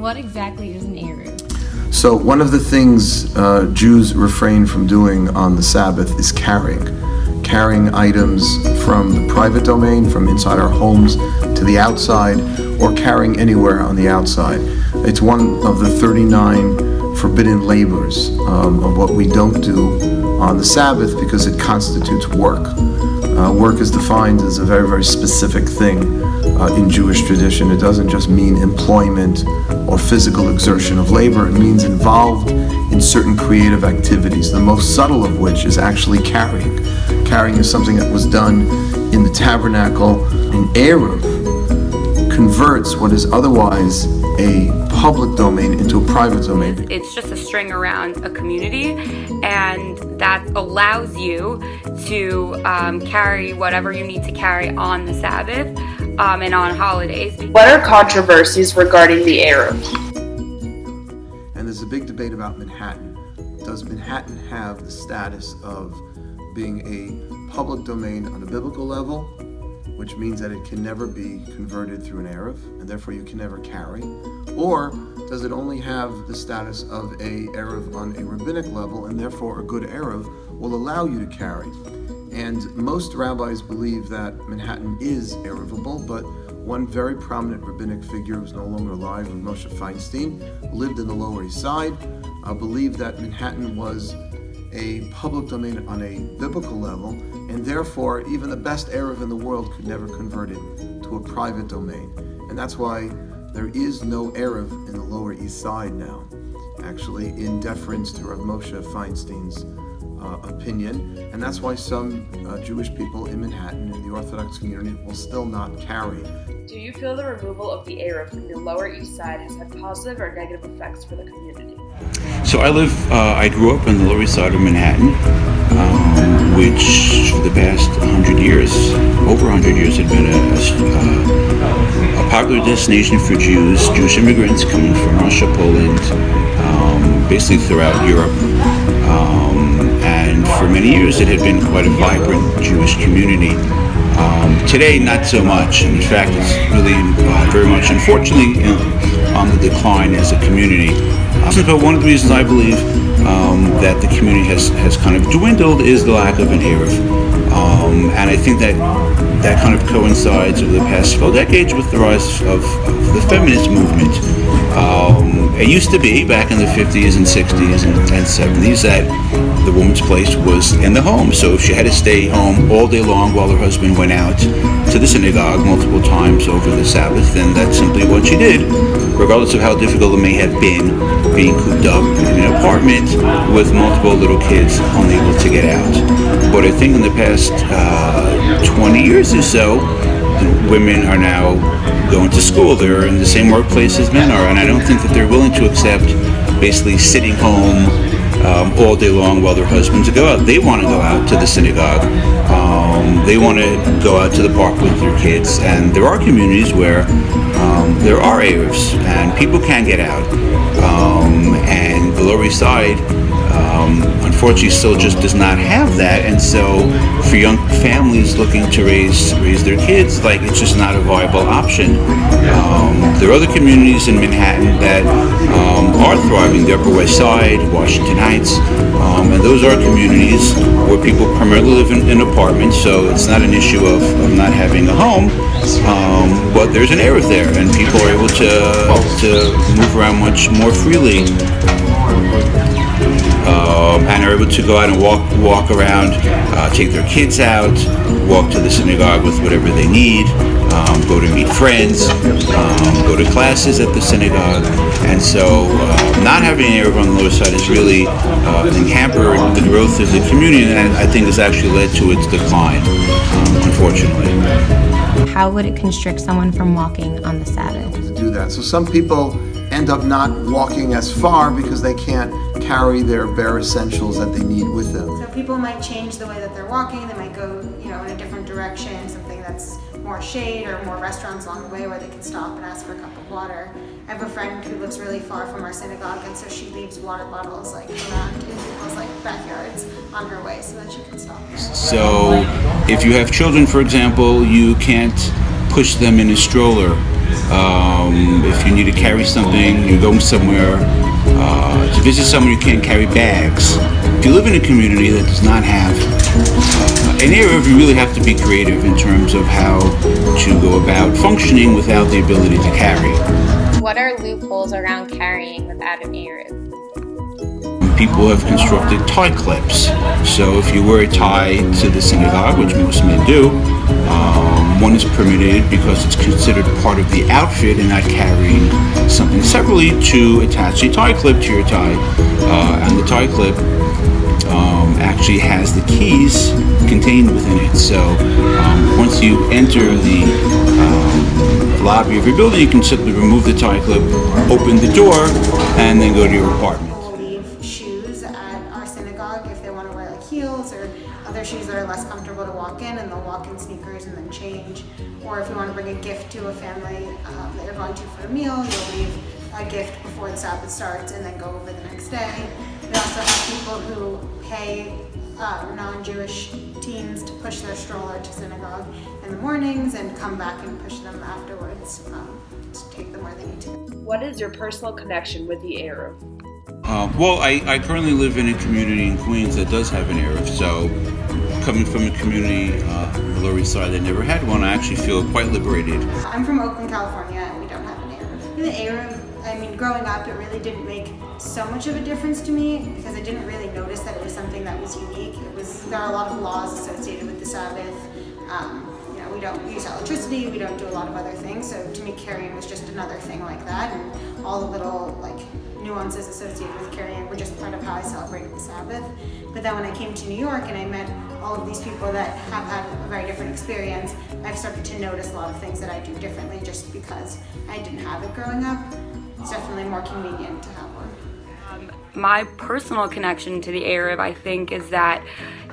What exactly is an Eruv? So one of the things Jews refrain from doing on the Sabbath is carrying items from the private domain, from inside our homes to the outside, or carrying anywhere on the outside. It's one of the 39 forbidden labors of what we don't do on the Sabbath because it constitutes work. Work is defined as a very, very specific thing in Jewish tradition. It doesn't just mean employment or physical exertion of labor. It means involved in certain creative activities, the most subtle of which is actually carrying. Carrying is something that was done in the tabernacle. An Eruv converts what is otherwise a public domain into a private domain. It's just a string around a community, and that allows you to carry whatever you need to carry on the Sabbath and on holidays. What are controversies regarding the Eruv? And there's a big debate about Manhattan. Does Manhattan have the status of being a public domain on a biblical level, which means that it can never be converted through an Eruv, and therefore you can never carry? Or does it only have the status of a Eruv on a rabbinic level, and therefore a good Eruv will allow you to carry? And most rabbis believe that Manhattan is Eruvable, but one very prominent rabbinic figure who's no longer alive, Moshe Feinstein, lived in the Lower East Side, believed that Manhattan was a public domain on a biblical level, and therefore even the best Eruv in the world could never convert it to a private domain. And that's why there is no Eruv in the Lower East Side now, actually, in deference to Rav Moshe Feinstein's opinion. And that's why some Jewish people in Manhattan, in the Orthodox community, will still not carry. Do you feel the removal of the Eruv from the Lower East Side has had positive or negative effects for the community? So I grew up in the Lower East Side of Manhattan, which for the past 100 years, over 100 years, had been a popular destination for Jewish immigrants coming from Russia, Poland, basically throughout Europe. And for many years it had been quite a vibrant Jewish community. Today, not so much. In fact, it's really very much, unfortunately, on the decline as a community. But one of the reasons I believe that the community has kind of dwindled is the lack of an Eruv. And I think that kind of coincides over the past several decades with the rise of the feminist movement. It used to be, back in the 50s and 60s and 70s, that the woman's place was in the home. So if she had to stay home all day long while her husband went out to the synagogue multiple times over the Sabbath, then that's simply what she did, regardless of how difficult it may have been being cooped up in an apartment with multiple little kids unable to get out. But I think in the past 20 years or so, women are now going to school. They're in the same workplace as men are, and I don't think that they're willing to accept basically sitting home all day long while their husbands go out. They want to go out to the synagogue. They want to go out to the park with their kids, and there are communities where there are Eruvs and people can get out. And the Lower East Side, unfortunately, still just does not have that, and so for young families looking to raise their kids, it's just not a viable option. There are other communities in Manhattan that are thriving: the Upper West Side, Washington Heights, and those are communities where people primarily live in apartments, so it's not an issue of not having a home, but there's an Eruv there, and people are able to move around much more freely. And are able to go out and walk around, take their kids out, walk to the synagogue with whatever they need, go to meet friends, go to classes at the synagogue. And so not having an Eruv on the lower side has really hampered the growth of the community, and I think has actually led to its decline, unfortunately. How would it constrict someone from walking on the Sabbath? To do that. So some people end up not walking as far because they can't carry their bare essentials that they need with them. So people might change the way that they're walking. They might go, in a different direction, something that's more shade or more restaurants along the way where they can stop and ask for a cup of water. I have a friend who lives really far from our synagogue, and so she leaves water bottles around in people's backyards on her way so that she can stop. So if you have children, for example, you can't push them in a stroller If you need to carry something, you're going somewhere to visit someone, you can't carry bags. If you live in a community that does not have an Eruv, you really have to be creative in terms of how to go about functioning without the ability to carry. What are loopholes around carrying without an Eruv? People have constructed tie clips. So if you wear a tie to the synagogue, which most men do, one is permitted because it's considered part of the outfit and not carrying something separately to attach a tie clip to your tie. And the tie clip actually has the keys contained within it. So once you enter the lobby of your building, you can simply remove the tie clip, open the door, and then go to your apartment. We'll leave shoes at our synagogue if they want to wear like heels or other shoes that are less comfortable to walk in, and they'll walk in sneakers and then change. Or if you want to bring a gift to a family that you're going to for a meal, you'll leave a gift before the Sabbath starts and then go over the next day. We also have people who pay non-Jewish teens to push their stroller to synagogue in the mornings and come back and push them afterwards to take them where they need to. What is your personal connection with the Eruv? Well, I currently live in a community in Queens that does have an Eruv, so coming from a community on the Lower East Side that never had one, I actually feel quite liberated. I'm from Oakland, California, and we don't have an Eruv. The Eruv, I mean, growing up, it really didn't make so much of a difference to me because I didn't really notice that it was something that was unique. There are a lot of laws associated with the Sabbath. We don't use electricity, we don't do a lot of other things, so to me carrying was just another thing like that, and all the little nuances associated with carrying were just part of how I celebrated the Sabbath. But then when I came to New York and I met all of these people that have had a very different experience, I've started to notice a lot of things that I do differently just because I didn't have it growing up. It's definitely more convenient to have one. My personal connection to the Eruv, I think, is that,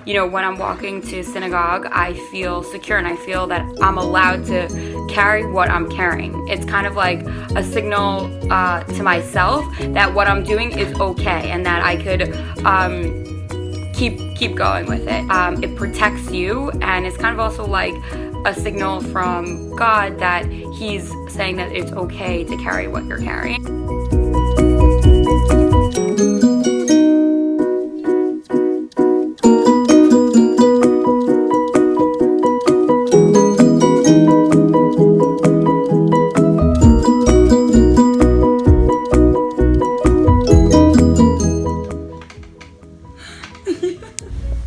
when I'm walking to synagogue, I feel secure and I feel that I'm allowed to carry what I'm carrying. It's kind of like a signal to myself that what I'm doing is okay and that I could keep going with it. It protects you, and it's kind of also like a signal from God that He's saying that it's okay to carry what you're carrying.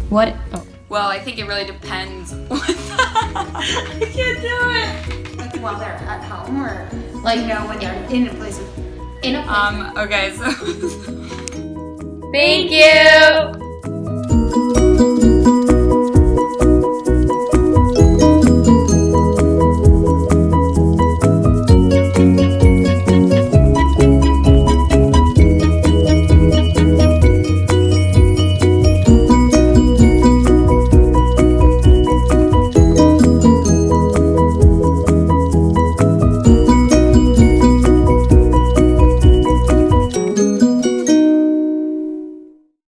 What? Oh. Well, I think it really depends. I can't do it. Like while they're at home or when they're in a place Okay, so Thank you!